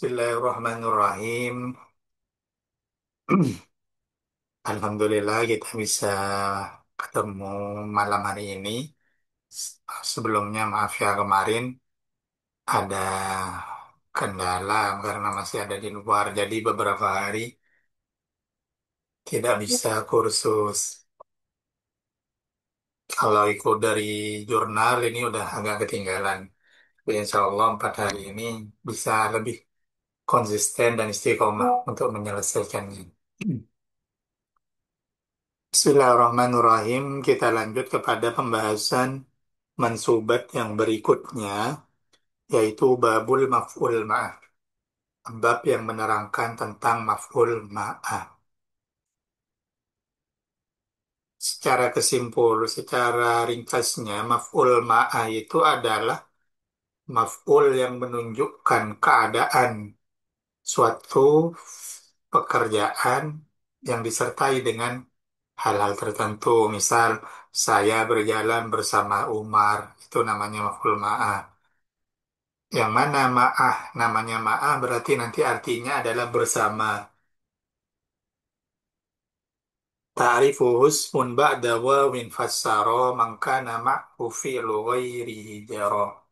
Bismillahirrahmanirrahim. Alhamdulillah kita bisa ketemu malam hari ini. Sebelumnya maaf ya kemarin ada kendala karena masih ada di luar. Jadi beberapa hari tidak bisa kursus. Kalau ikut dari jurnal ini udah agak ketinggalan. Tapi insya Allah 4 hari ini bisa lebih konsisten dan istiqomah untuk menyelesaikannya. Bismillahirrahmanirrahim. Kita lanjut kepada pembahasan mansubat yang berikutnya, yaitu babul maf'ul ma'ah. Bab yang menerangkan tentang maf'ul ma'ah. Secara ringkasnya, maf'ul ma'ah itu adalah maf'ul yang menunjukkan keadaan suatu pekerjaan yang disertai dengan hal-hal tertentu. Misal, saya berjalan bersama Umar, itu namanya maf'ul ma'ah. Yang mana ma'ah, namanya ma'ah berarti nanti artinya adalah bersama. Ta'rifu husmun ba'da wawin fassaro mangkana ma'hu fi'lu ghairihi jaro.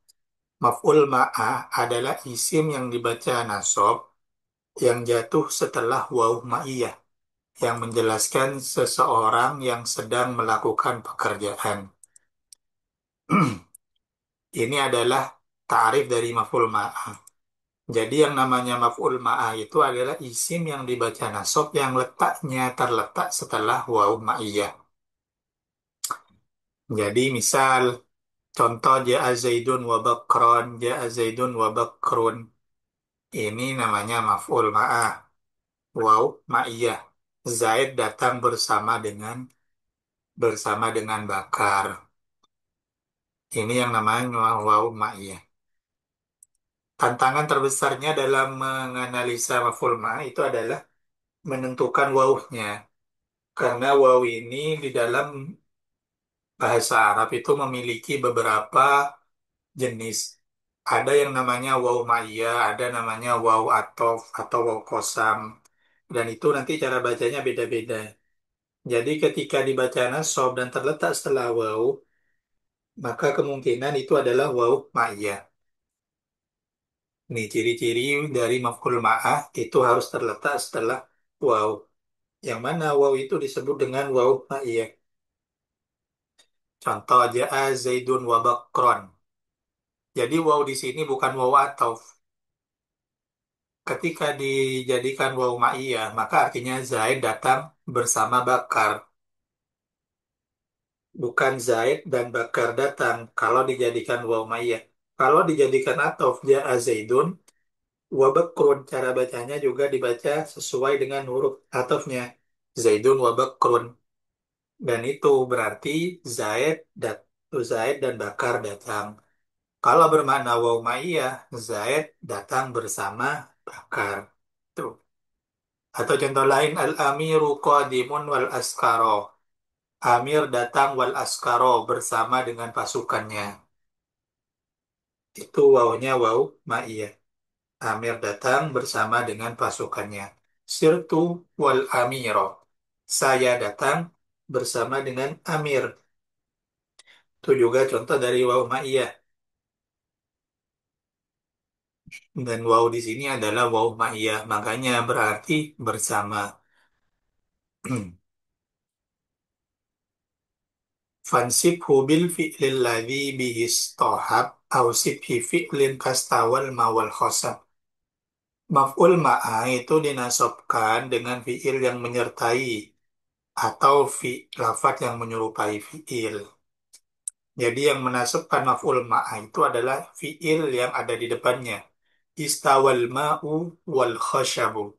Maf'ul ma'ah adalah isim yang dibaca nasab yang jatuh setelah waw ma'iyah yang menjelaskan seseorang yang sedang melakukan pekerjaan. Ini adalah ta'rif dari maf'ul ma'ah. Jadi yang namanya maf'ul ma'ah itu adalah isim yang dibaca nasab yang letaknya terletak setelah waw ma'iyah. Jadi misal contoh ja'a zaidun wa bakron, ja'a zaidun wa bakrun. Ini namanya maf'ul ma'ah. Waw ma'iyah. Zaid datang bersama dengan bakar. Ini yang namanya waw ma'iyah. Tantangan terbesarnya dalam menganalisa maf'ul ma'ah itu adalah menentukan wawunya. Karena waw ini di dalam bahasa Arab itu memiliki beberapa jenis. Ada yang namanya waw ma'iyah, ada namanya waw atof atau waw kosam. Dan itu nanti cara bacanya beda-beda. Jadi ketika dibaca nasab dan terletak setelah waw, maka kemungkinan itu adalah waw ma'iyah. Nih ciri-ciri dari maf'ul ma'ah itu harus terletak setelah waw. Yang mana waw itu disebut dengan waw ma'iyah. Contoh ja'a Zaidun wa Bakron. Jadi waw di sini bukan waw ataf. Ketika dijadikan waw ma'iyah, maka artinya Zaid datang bersama Bakar. Bukan Zaid dan Bakar datang kalau dijadikan waw ma'iyah. Kalau dijadikan ataf ja'a Zaidun wa Bakrun, cara bacanya juga dibaca sesuai dengan huruf atafnya. Zaidun wa Bakrun. Dan itu berarti Zaid, dat, Zaid dan Bakar datang. Kalau bermakna waw ma'iyah, Zaid datang bersama Bakar. Tuh. Atau contoh lain, al-amiru qadimun wal askaro. Amir datang wal askaro bersama dengan pasukannya. Itu wawnya waw ma'iyah. Amir datang bersama dengan pasukannya. Sirtu wal amiro. Saya datang bersama dengan Amir. Itu juga contoh dari waw ma'iyah. Dan waw di sini adalah waw ma'iyah. Makanya berarti bersama. Fansibhu bil fi'lil ladzi bihi istahab au sibhi fi'lin kastawal mawal khosab. Maf'ul ma'ah itu dinasabkan dengan fi'il yang menyertai atau lafadz yang menyerupai fi'il. Jadi yang menasabkan maf'ul ma'ah itu adalah fi'il yang ada di depannya. Istawal ma'u wal khashabu.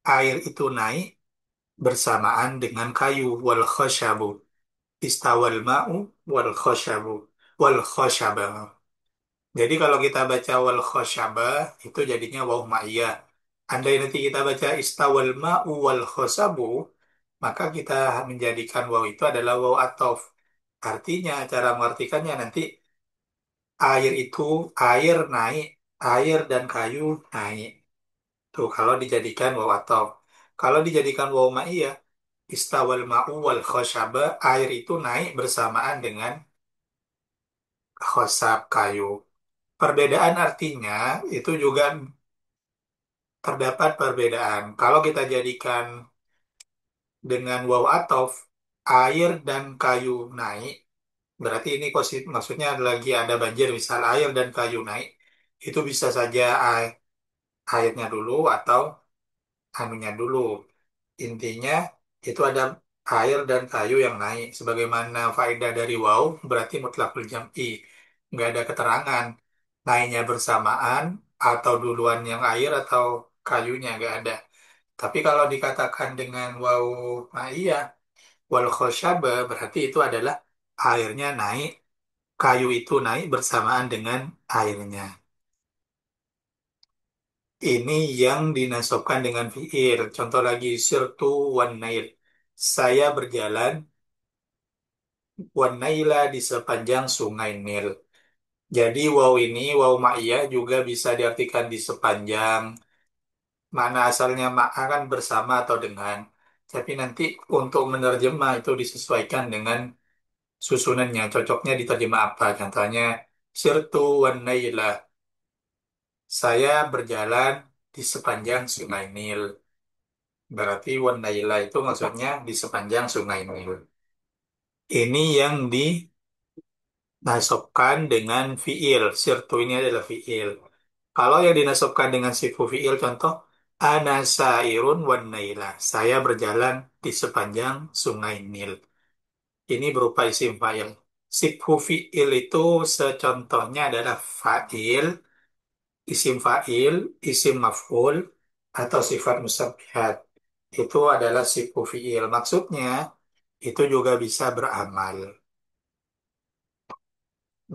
Air itu naik bersamaan dengan kayu wal khashabu. Istawal ma'u wal khashabu. Wal khashaba. Jadi kalau kita baca wal khashaba itu jadinya waw ma'iyah. Andai nanti kita baca istawal ma'u wal khasabu, maka kita menjadikan waw itu adalah waw atof. Artinya cara mengartikannya nanti air itu air naik, air dan kayu naik. Tuh, kalau dijadikan waw atau kalau dijadikan waw ma'iyah, istawal ma'u wal khosyaba, air itu naik bersamaan dengan khosab kayu. Perbedaan artinya itu juga terdapat perbedaan. Kalau kita jadikan dengan waw atof, air dan kayu naik, berarti ini maksudnya lagi ada banjir, misal air dan kayu naik, itu bisa saja airnya dulu atau anunya dulu. Intinya itu ada air dan kayu yang naik. Sebagaimana faedah dari waw, berarti mutlakul jam'i. Nggak ada keterangan. Naiknya bersamaan atau duluan yang air atau kayunya nggak ada. Tapi kalau dikatakan dengan waw ma'iyah, wal khosyaba, berarti itu adalah airnya naik, kayu itu naik bersamaan dengan airnya. Ini yang dinasobkan dengan fi'il. Contoh lagi, sirtu wan nail. Saya berjalan wan naila di sepanjang sungai Nil. Jadi waw ini, waw ma'iyah juga bisa diartikan di sepanjang. Mana asalnya ma'a kan bersama atau dengan. Tapi nanti untuk menerjemah itu disesuaikan dengan susunannya. Cocoknya diterjemah apa? Contohnya, sirtu wan naila. Saya berjalan di sepanjang sungai Nil. Berarti wan naila itu maksudnya di sepanjang sungai Nil. Ini yang dinasabkan dengan fiil. Sirtu ini adalah fiil. Kalau yang dinasabkan dengan sifu fiil, contoh, ana sairun wan naila. Saya berjalan di sepanjang sungai Nil. Ini berupa isim fa'il. Sifu fiil itu secontohnya adalah fa'il, isim fa'il, isim maf'ul, atau sifat musabbihat. Itu adalah sifu fiil. Maksudnya, itu juga bisa beramal.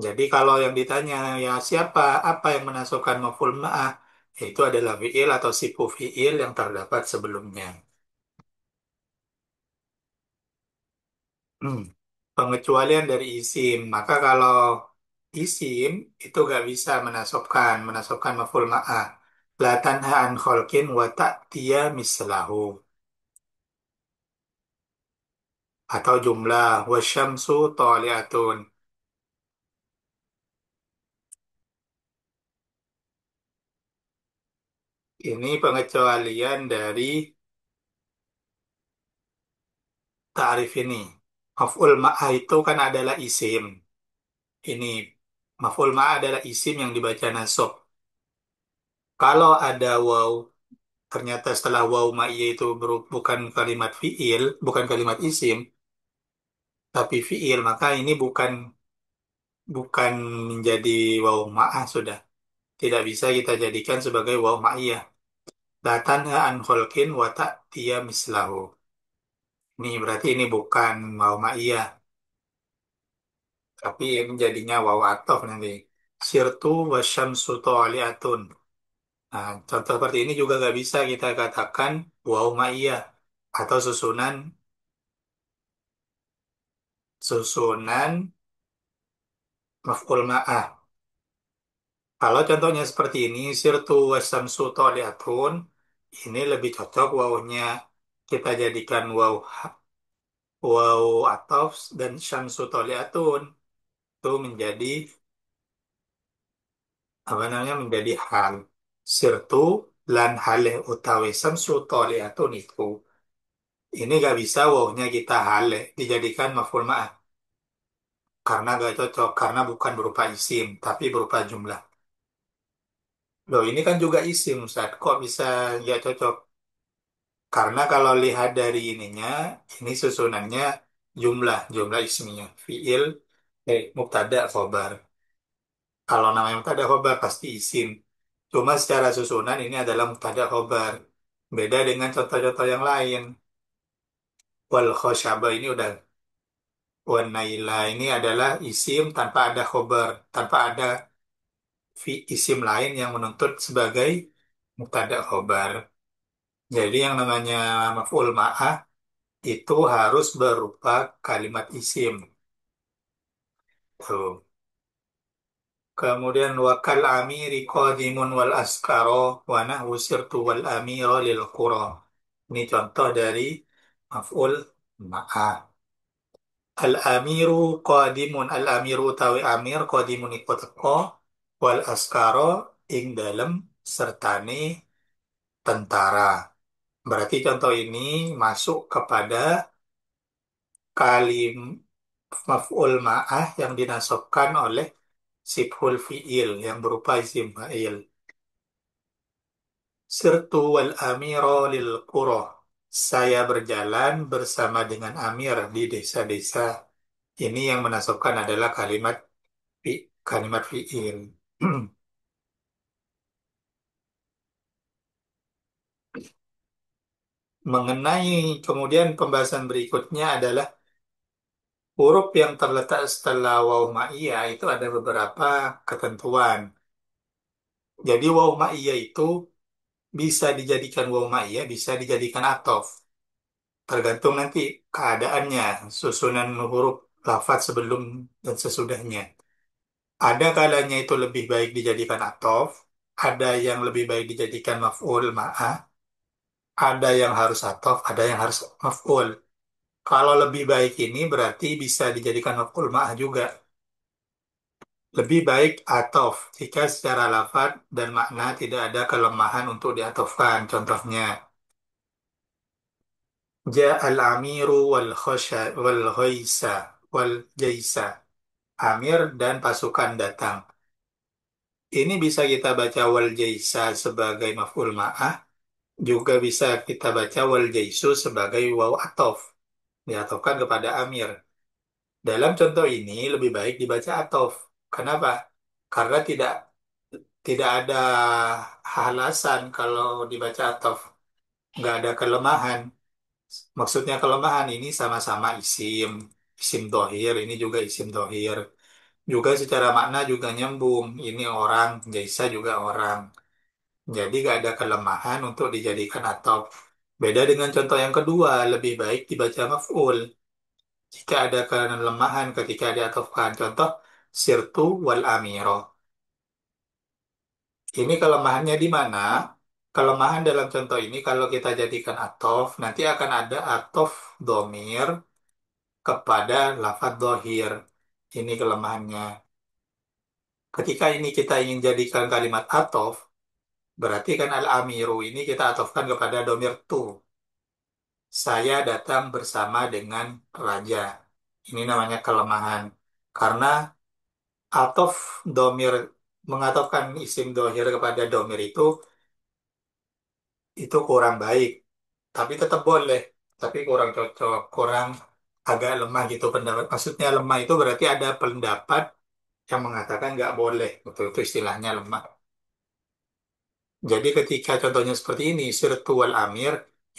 Jadi kalau yang ditanya ya siapa, apa yang menasukkan maf'ul ma'ah, itu adalah fi'il atau sifu fi'il yang terdapat sebelumnya. Hmm. Pengecualian dari isim, maka kalau isim itu gak bisa menasukkan maf'ul ma'ah. La tanha an kholkin wa ta'tiya mislahu. Atau jumlah wasyamsu toliatun. Ini pengecualian dari ta'rif ini. Maf'ul ma'ah itu kan adalah isim. Ini maf'ul ma' adalah isim yang dibaca nasab. Kalau ada waw, ternyata setelah waw ma'iyah itu bukan kalimat fi'il, bukan kalimat isim, tapi fi'il, maka ini bukan menjadi waw ma'ah sudah. Tidak bisa kita jadikan sebagai waw ma'iyah. La tanha an kholkin wa ta'tiya mislahu. Ini berarti ini bukan waw ma'iyah, tapi menjadinya waw atof nanti. Sirtu wa syamsu tali'atun. Nah, contoh seperti ini juga nggak bisa kita katakan waw ma'iyah atau susunan maf'ul ma'ah. Kalau contohnya seperti ini, sirtu wasamsu toliatun, ini lebih cocok wawnya kita jadikan waw atau dan syamsu toliatun itu menjadi apa namanya menjadi hal sirtu lan haleh utawi samsu toliatun itu. Ini gak bisa wawnya kita hale dijadikan maf'ul ma'ah karena gak cocok karena bukan berupa isim tapi berupa jumlah. Loh ini kan juga isim Ustaz. Kok bisa gak cocok? Karena kalau lihat dari ininya, ini susunannya jumlah isminya. Fi'il, mubtada, khobar. Kalau namanya mubtada khobar pasti isim. Cuma secara susunan ini adalah mubtada khobar. Beda dengan contoh-contoh yang lain. Wal khosyaba ini udah wan naila ini adalah isim tanpa ada khobar, tanpa ada isim lain yang menuntut sebagai mubtada khobar. Jadi yang namanya maf'ul ma'ah itu harus berupa kalimat isim. Tuh. Kemudian wakal amiri qadimun wal askaro wa nahwu sirtu wal amira lil qura. Ini contoh dari maf'ul ma'ah. Al-amiru qadimun. Al-amiru utawi amir qadimun iku teka wal askaro ing dalem sertane tentara. Berarti contoh ini masuk kepada kalim maf'ul ma'ah yang dinasabkan oleh sifhul fi'il yang berupa isim fa'il. Sirtu wal amiro lil qura. Saya berjalan bersama dengan Amir di desa-desa. Ini yang menasabkan adalah kalimat fi'il. Mengenai kemudian pembahasan berikutnya adalah huruf yang terletak setelah waw ma'iyah itu ada beberapa ketentuan. Jadi waw ma'iyah itu bisa dijadikan waw ma'iyah, bisa dijadikan atof. Tergantung nanti keadaannya, susunan huruf lafaz sebelum dan sesudahnya. Ada kalanya itu lebih baik dijadikan atof, ada yang lebih baik dijadikan maf'ul ma'ah, ada yang harus atof, ada yang harus maf'ul. Kalau lebih baik ini berarti bisa dijadikan maf'ul ma'ah juga. Lebih baik atof jika secara lafaz dan makna tidak ada kelemahan untuk diatofkan. Contohnya, Ja'al amiru wal khosha wal ghaisa wal jaisa. Amir dan pasukan datang. Ini bisa kita baca wal jaisa sebagai maf'ul ma'ah, juga bisa kita baca wal jaisu sebagai waw atof, diatofkan kepada amir. Dalam contoh ini lebih baik dibaca atof. Kenapa? Karena tidak ada alasan kalau dibaca atof. Nggak ada kelemahan. Maksudnya kelemahan ini sama-sama isim dohir, ini juga isim dohir. Juga secara makna juga nyambung. Ini orang, Jaisa juga orang. Jadi nggak ada kelemahan untuk dijadikan atof. Beda dengan contoh yang kedua, lebih baik dibaca maf'ul. Jika ada kelemahan ketika diatofkan. Contoh, sirtu wal amiro. Ini kelemahannya di mana? Kelemahan dalam contoh ini kalau kita jadikan atof, nanti akan ada atof domir kepada lafadz dohir. Ini kelemahannya. Ketika ini kita ingin jadikan kalimat atof, berarti kan al-amiru ini kita atofkan kepada domir tu. Saya datang bersama dengan raja. Ini namanya kelemahan. Karena atof domir, mengatofkan isim dohir kepada domir itu kurang baik. Tapi tetap boleh. Tapi kurang cocok, kurang agak lemah gitu pendapat. Maksudnya lemah itu berarti ada pendapat yang mengatakan nggak boleh. Betul itu istilahnya lemah. Jadi ketika contohnya seperti ini, sirtu wal amir,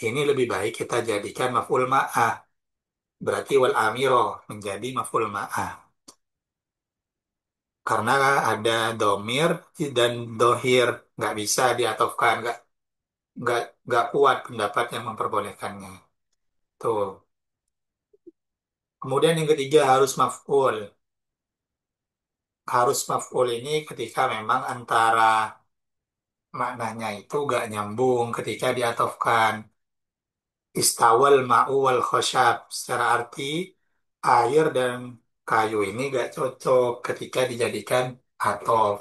ini lebih baik kita jadikan maf'ul ma'ah. Berarti wal amiro menjadi maf'ul ma'ah. Karena ada domir dan dohir. Nggak bisa diatofkan. Nggak, nggak kuat pendapat yang memperbolehkannya. Tuh. Kemudian yang ketiga harus maf'ul. Harus maf'ul ini ketika memang antara maknanya itu gak nyambung ketika diatofkan. Istawal ma'u wal khosyab. Secara arti, air dan kayu ini gak cocok ketika dijadikan atof.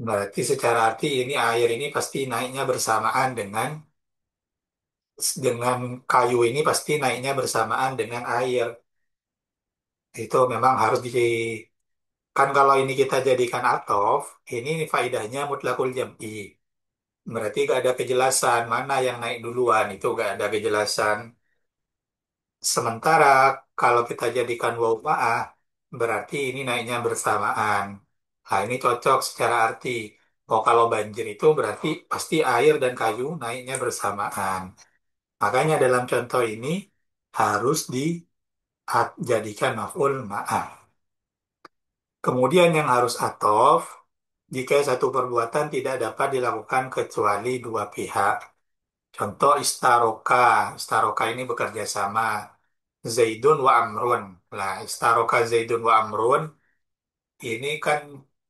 Berarti secara arti ini air ini pasti naiknya bersamaan dengan kayu ini pasti naiknya bersamaan dengan air. Itu memang harus kan kalau ini kita jadikan atof, ini faidahnya mutlakul jam'i. Berarti gak ada kejelasan mana yang naik duluan, itu gak ada kejelasan. Sementara kalau kita jadikan waw ma'ah, berarti ini naiknya bersamaan. Nah, ini cocok secara arti. Oh, kalau banjir itu berarti pasti air dan kayu naiknya bersamaan. Makanya dalam contoh ini harus dijadikan maf'ul ma'ah. Kemudian yang harus atof, jika satu perbuatan tidak dapat dilakukan kecuali dua pihak. Contoh istaroka. Istaroka ini bekerja sama. Zaidun wa Amrun. Nah, istaroka Zaidun wa Amrun. Ini kan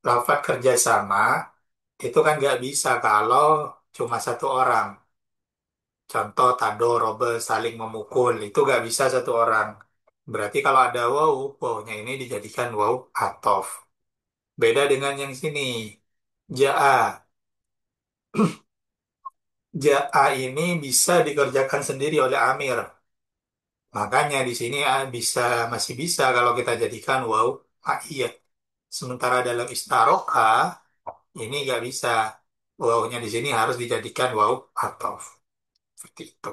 lafadz kerjasama, itu kan nggak bisa kalau cuma satu orang. Contoh tado, robe, saling memukul, itu nggak bisa satu orang. Berarti kalau ada waw, wawnya ini dijadikan waw atof. Beda dengan yang sini. Ja'a. Ja'a ini bisa dikerjakan sendiri oleh Amir. Makanya di sini bisa masih bisa kalau kita jadikan waw ma'iyah. Sementara dalam istaroka ini nggak bisa. Wawnya di sini harus dijadikan waw atof. Seperti itu.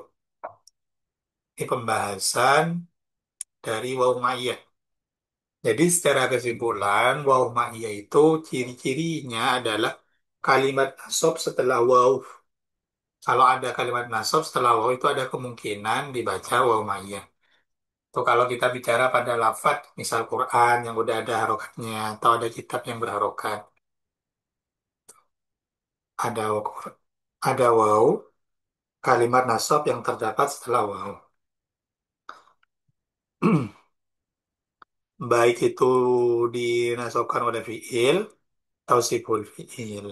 Ini pembahasan dari waw ma'iyah. Jadi secara kesimpulan, waw ma'iyah itu ciri-cirinya adalah kalimat nasab setelah waw. Kalau ada kalimat nasab setelah waw itu ada kemungkinan dibaca waw ma'iyah. Itu kalau kita bicara pada lafadz, misal Quran yang udah ada harokatnya, atau ada kitab yang berharokat, ada ada waw, kalimat nasab yang terdapat setelah waw. Baik itu dinasabkan oleh fiil atau siful fiil.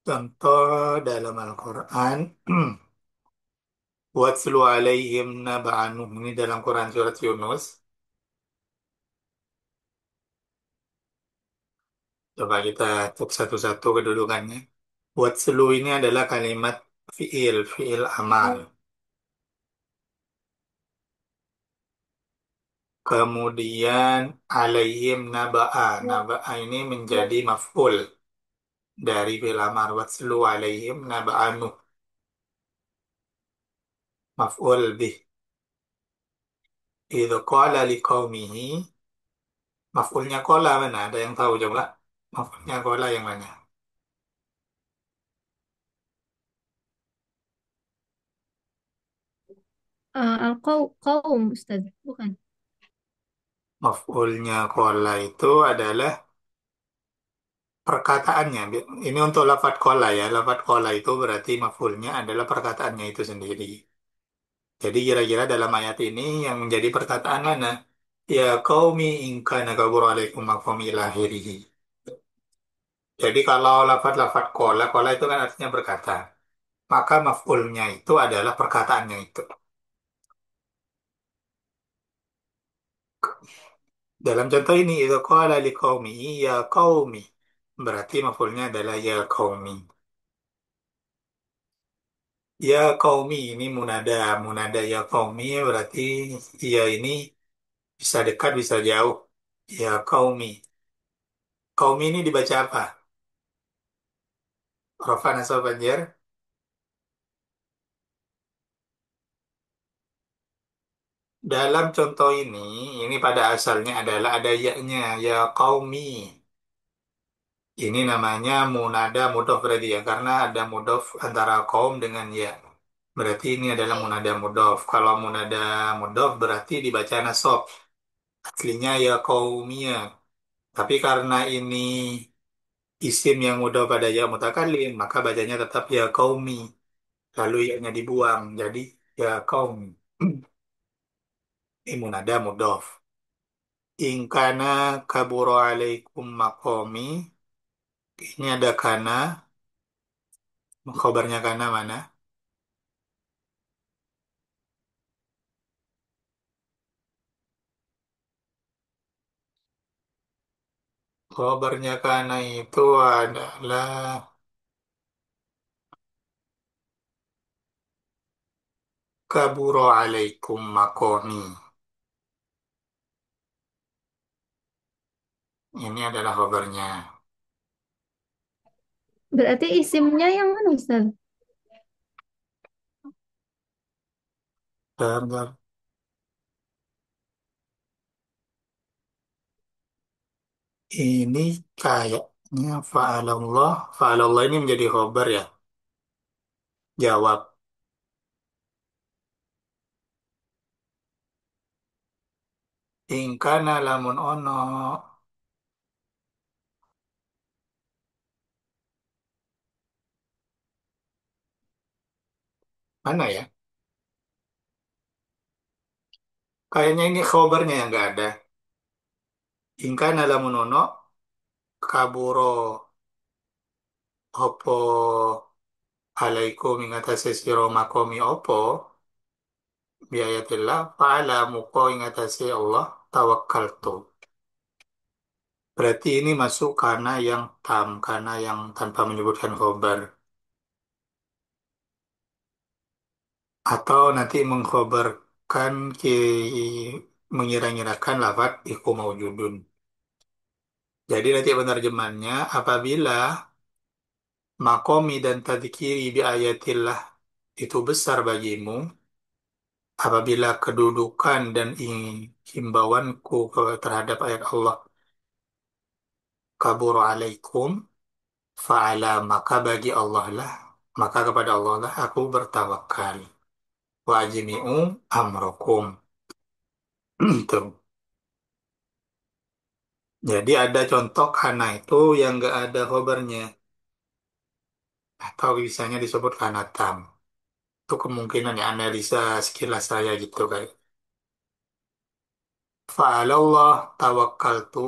Contoh dalam Al-Quran, Watslu alaihim naba'an Nuh. Ini dalam Quran surat Yunus. Coba kita cek satu-satu kedudukannya. Watslu ini adalah kalimat fiil, fiil amal. Kemudian alaihim naba'a. Naba'a ini menjadi maf'ul dari fiil amar. Watslu alaihim naba'a Nuh. Maf'ul bih. Idh qala liqaumihi. Maf'ulnya qala mana? Ada yang tahu coba? Maf'ulnya qala yang mana? Al-Qaum, Ustaz. Bukan. Maf'ulnya qala itu adalah perkataannya. Ini untuk lafadz qala ya. Lafadz qala itu berarti maf'ulnya adalah perkataannya itu sendiri. Jadi kira-kira dalam ayat ini yang menjadi perkataan mana? Ya qaumi in kana kabura alaikum maqami ila akhirih. Jadi kalau lafadz-lafadz qala, qala itu kan artinya berkata. Maka maf'ulnya itu adalah perkataannya itu. Dalam contoh ini, itu qala liqaumihi ya qaumi. Berarti maf'ulnya adalah ya qaumi. Ya qaumi ini munada. Munada ya qaumi berarti ya ini bisa dekat, bisa jauh. Ya qaumi. Qaumi ini dibaca apa? Rafa nasab banjar. Dalam contoh ini pada asalnya adalah ada ya-nya. Ya qaumi. Ini namanya munada mudhof berarti ya. Karena ada mudhof antara kaum dengan ya. Berarti ini adalah munada mudhof. Kalau munada mudhof berarti dibaca nasab. Aslinya ya qaumiyah. Tapi karena ini isim yang mudah pada ya mutakalim, maka bacanya tetap ya qaumi. Lalu ya-nya dibuang, jadi ya qaumi. Ini munada mudhof. In kana kabura alaikum maqami. Ini ada kana, khobarnya kana mana? Khobarnya kana itu adalah kabura alaikum maqami. Ini adalah khobarnya. Berarti isimnya yang mana, Ustaz? Dan ini kayaknya fa'alallah ini menjadi khobar ya. Jawab. Ingkana lamun ono. Mana ya? Kayaknya ini khobarnya yang nggak ada. Ingkana lamun ono kaburo opo alaikum ingatase siro makomi opo biayatillah fa'ala muko ingatase Allah tawakkaltu. Berarti ini masuk karena yang tam, karena yang tanpa menyebutkan khobar. Atau nanti mengkhobarkan mengira-ngirakan lafadz iku maujudun. Jadi nanti penerjemahnya apabila makomi dan tadkiri bi ayatillah itu besar bagimu, apabila kedudukan dan himbauanku terhadap ayat Allah kabur alaikum, fa'ala maka bagi Allah lah, maka kepada Allah lah aku bertawakal. Wa ajmi'u amrokum. Tuh. Jadi ada contoh kana itu yang nggak ada khobarnya. Atau bisanya disebut kana tam. Itu kemungkinan ya analisa sekilas saya gitu kayak. Fa'alallah tawakkaltu.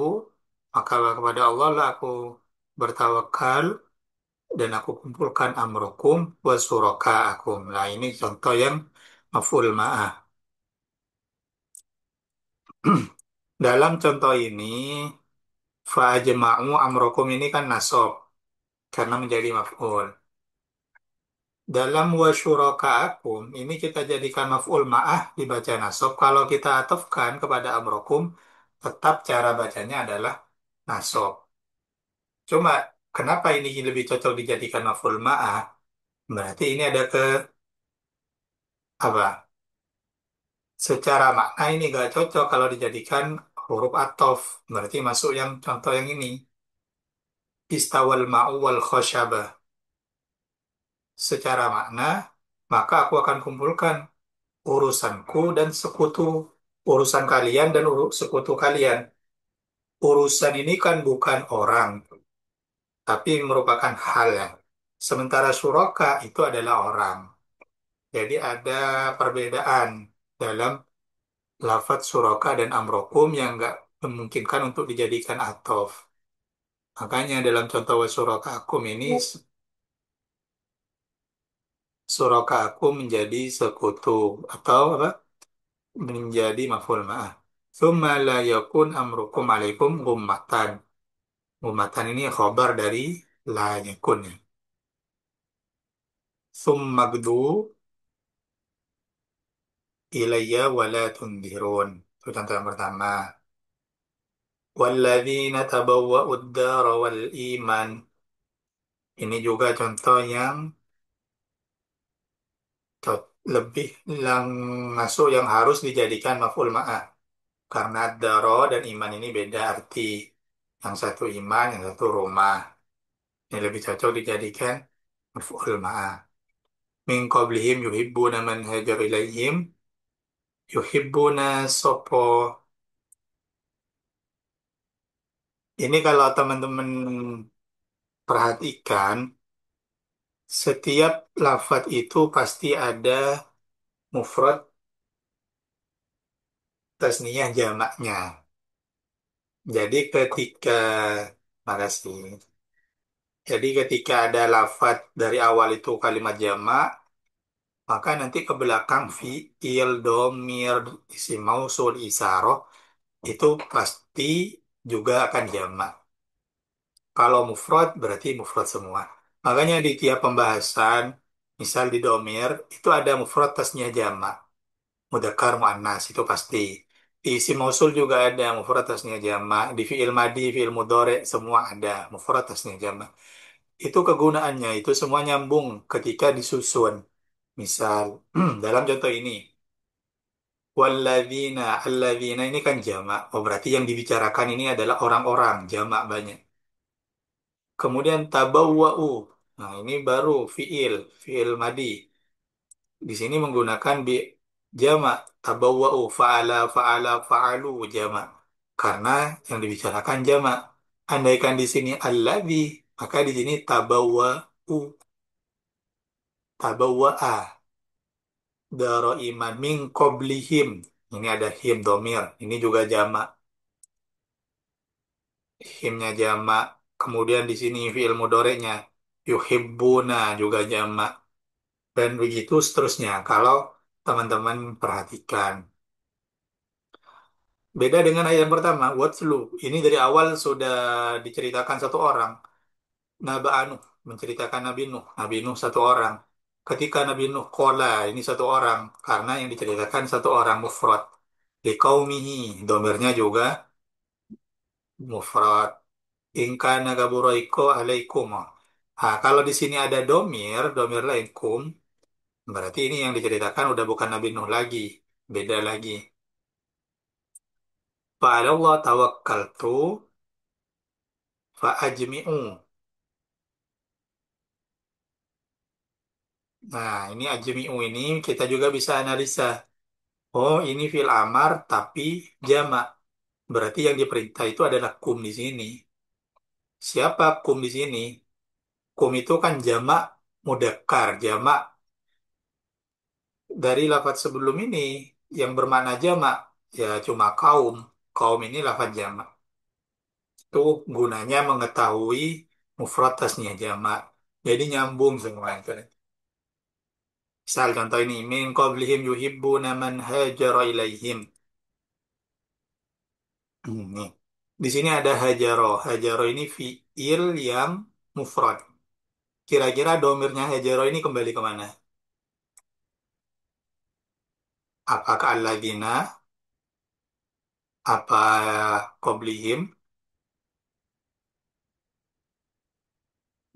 Maka kepada Allah lah aku bertawakal dan aku kumpulkan amrokum wa akum. Nah ini contoh yang maf'ul ma'ah. Dalam contoh ini fa'ajma'u amrokum ini kan nasab karena menjadi maf'ul. Dalam wasyurakaakum ini kita jadikan maf'ul ma'ah dibaca nasab. Kalau kita atofkan kepada amrokum, tetap cara bacanya adalah nasab. Cuma kenapa ini lebih cocok dijadikan maf'ul ma'ah? Berarti ini ada ke apa? Secara makna ini gak cocok kalau dijadikan huruf atof. Berarti masuk yang contoh yang ini. Istawal ma'u wal khosyabah. Secara makna, maka aku akan kumpulkan urusanku dan sekutu, urusan kalian dan sekutu kalian. Urusan ini kan bukan orang, tapi merupakan hal ya. Sementara suraka itu adalah orang. Jadi ada perbedaan dalam lafadz suraka dan amrokum yang nggak memungkinkan untuk dijadikan atof. Makanya dalam contoh suraka akum ini, suraka akum menjadi sekutu atau apa? Menjadi maf'ul ma'ah. Tsumma la yakun amrukum alaikum gummatan. Gummatan ini khobar dari la yakun ya. Tsumma gdu ilayya wa la tundirun. Itu contoh yang pertama. Walladzina tabawwa'ud dara wal iman. Ini juga contoh yang lebih yang masuk yang harus dijadikan maf'ul ma'ah. Karena daro dan iman ini beda arti. Yang satu iman, yang satu rumah. Ini lebih cocok dijadikan maf'ul ma'ah. Min qablihim yuhibbuna man hajar ilaihim. Yuhibbuna sopo. Ini kalau teman-teman perhatikan, setiap lafadz itu pasti ada mufrad tasniyah jamaknya. Jadi makasih. Jadi ketika ada lafadz dari awal itu kalimat jamak, maka nanti ke belakang fi'il, domir, isim mausul, isaroh, itu pasti juga akan jamak. Kalau mufrad berarti mufrad semua. Makanya di tiap pembahasan, misal di domir, itu ada mufrad tasnya jamak. Mudzakkar muannas itu pasti. Di isim mausul juga ada mufrad tasnya jamak. Di fi'il madi, fi'il mudhari semua ada mufrad tasnya jamak. Itu kegunaannya itu semua nyambung ketika disusun. Misal dalam contoh ini, walladzina, alladzina ini kan jamak. Oh berarti yang dibicarakan ini adalah orang-orang, jamak banyak. Kemudian tabawwa'u. Nah, ini baru fiil madi. Di sini menggunakan jamak tabawwa'u fa'alu jamak. Karena yang dibicarakan jamak. Andaikan di sini alladzi, maka di sini tabawwa'a daro iman min qablihim. Ini ada him domir. Ini juga jamak. himnya jamak. Kemudian di sini fi'il mudhari'nya yuhibbuna juga jamak. Dan begitu seterusnya. Kalau teman-teman perhatikan. Beda dengan ayat yang pertama, Watslu. Ini dari awal sudah diceritakan satu orang. Naba Nuh, menceritakan Nabi Nuh. Nabi Nuh satu orang. Ketika Nabi Nuh kola, ini satu orang. Karena yang diceritakan satu orang mufrad. Di kaumihi, domirnya juga mufrad. Ingka nagaburoiko alaikum. Nah, kalau di sini ada domir, domir lain kum, berarti ini yang diceritakan udah bukan Nabi Nuh lagi. Beda lagi. Fa'alallah tawakkaltu fa'ajmi'u. Nah, ini ajmi'u ini kita juga bisa analisa. Oh, ini fil amar tapi jamak. Berarti yang diperintah itu adalah kum di sini. Siapa kum di sini? Kum itu kan jamak mudzakkar, jamak dari lafaz sebelum ini yang bermakna jamak. Ya cuma kaum. Kaum ini lafaz jamak. Itu gunanya mengetahui mufrad tasnya jamak. Jadi nyambung semua itu. Misal contoh ini, min qablihim yuhibbuna man hajara ilaihim. Nih. Di sini ada hajaro. Hajaro ini fiil yang mufrad. Kira-kira domirnya hajaro ini kembali kemana? Apakah alladzina? Apa qablihim?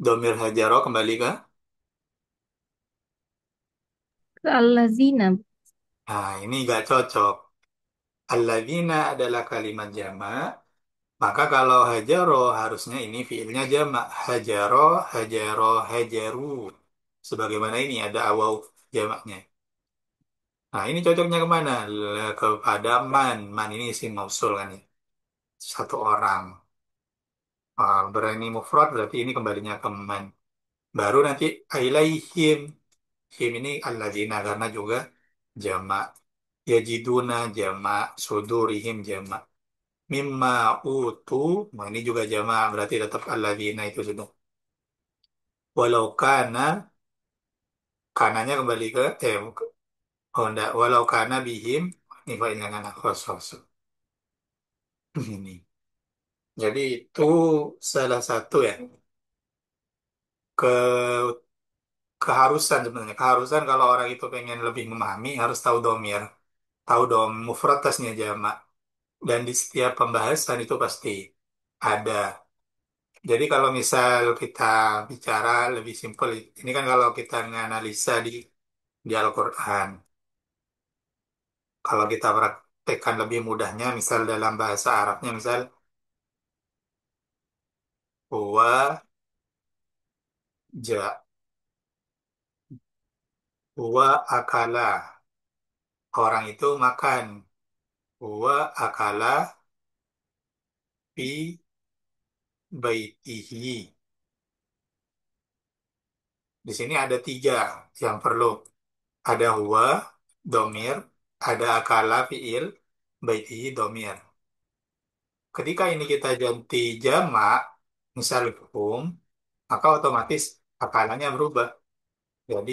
Domir hajaro kembali ke? Ke allazina. Nah, ini nggak cocok. Alladzina adalah kalimat jamak. Maka kalau hajaro harusnya ini fiilnya jamak. Hajaro, hajaro, hajaru. Sebagaimana ini ada awaw jamaknya. Nah, ini cocoknya kemana? Kepada man. Man ini isim mausul kan ya. Satu orang. Berani mufrad berarti ini kembalinya ke man. Baru nanti ilaihim. Him ini alladzina karena juga jamak. Yajiduna jamak. Sudurihim jamak. Mimma utu. Nah, ini juga jamak. Berarti tetap alladzina itu sudah. Walau kana. Kananya kembali ke. Oh enggak. Walau kana bihim. Ini fa'ilnya kana khosos. Ini. Jadi itu salah satu ya ke keharusan sebenarnya. Keharusan kalau orang itu pengen lebih memahami harus tahu domir, tahu dom mufrad tasnya jamak. Dan di setiap pembahasan itu pasti ada. Jadi kalau misal kita bicara lebih simpel, ini kan kalau kita menganalisa di Al-Quran. Kalau kita praktekkan lebih mudahnya, misal dalam bahasa Arabnya, misal huwa ja, huwa akala. Orang itu makan. Huwa akala fi baitihi. Di sini ada tiga yang perlu. Ada huwa, domir, ada akala, fiil, baitihi, domir. Ketika ini kita ganti jamak, misal hukum, maka otomatis akalanya berubah. Jadi,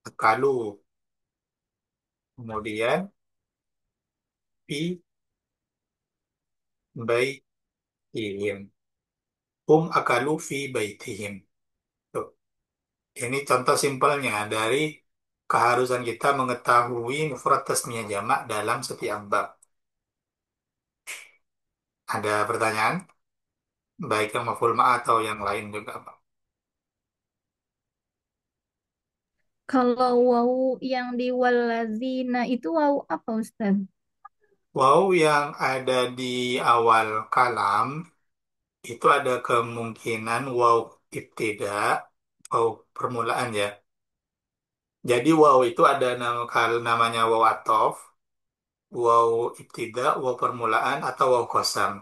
akalu. Kemudian, fi baitihim. Hum akalu fi baitihim. Tuh. Ini contoh simpelnya dari keharusan kita mengetahui mufrad tasniyah jamak dalam setiap bab. Ada pertanyaan? Baik yang maf'ul ma atau yang lain juga, Pak. Kalau waw yang di walazina itu waw apa Ustaz? Waw yang ada di awal kalam itu ada kemungkinan waw ibtida, waw permulaan ya. Jadi waw itu ada namanya waw atof, waw ibtida, waw permulaan atau waw kosam.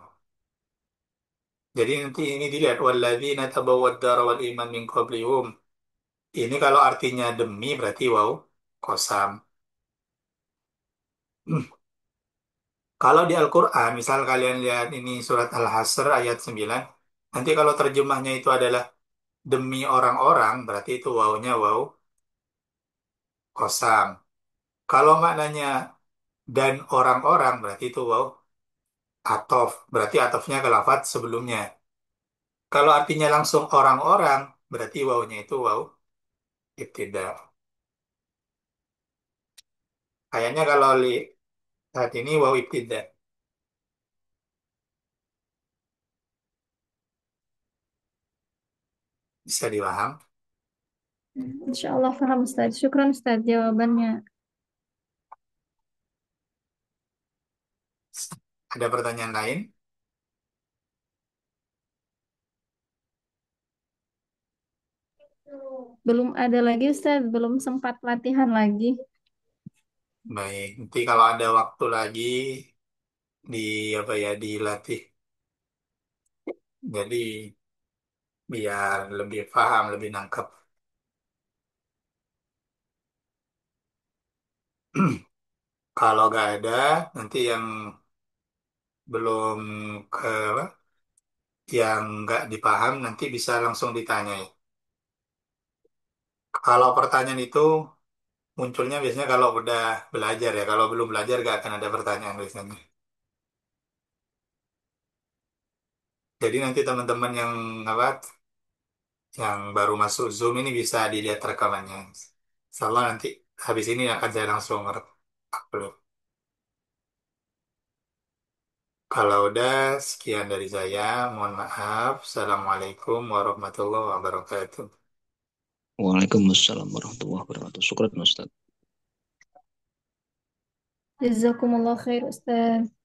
Jadi nanti ini dilihat walladzina tabawwad dara wal iman min qablihum. Ini kalau artinya demi berarti waw kosam. Kalau di Al-Quran, misal kalian lihat ini surat Al-Hasr ayat 9, nanti kalau terjemahnya itu adalah demi orang-orang, berarti itu wawunya waw kosam. Kalau maknanya dan orang-orang, berarti itu waw atof. Berarti atofnya ke lafadz sebelumnya. Kalau artinya langsung orang-orang, berarti wawunya itu waw ibtidah. Kayaknya kalau saat ini waw ibtidah. Bisa dipaham? Insya Allah paham Ustaz. Syukran Ustaz jawabannya. Ada pertanyaan lain? Belum ada lagi Ustaz, belum sempat latihan lagi. Baik, nanti kalau ada waktu lagi di apa ya dilatih. Jadi biar lebih paham, lebih nangkep. Kalau nggak ada, nanti yang belum ke apa, yang nggak dipaham nanti bisa langsung ditanya. Kalau pertanyaan itu munculnya biasanya kalau udah belajar ya. Kalau belum belajar nggak akan ada pertanyaan biasanya. Jadi nanti teman-teman yang apa, yang baru masuk Zoom ini bisa dilihat rekamannya. Insyaallah nanti habis ini akan saya langsung upload. Kalau udah, sekian dari saya. Mohon maaf. Assalamualaikum warahmatullahi wabarakatuh. Waalaikumsalam warahmatullahi wabarakatuh. Syukran Ustaz. Jazakumullah khair Ustaz.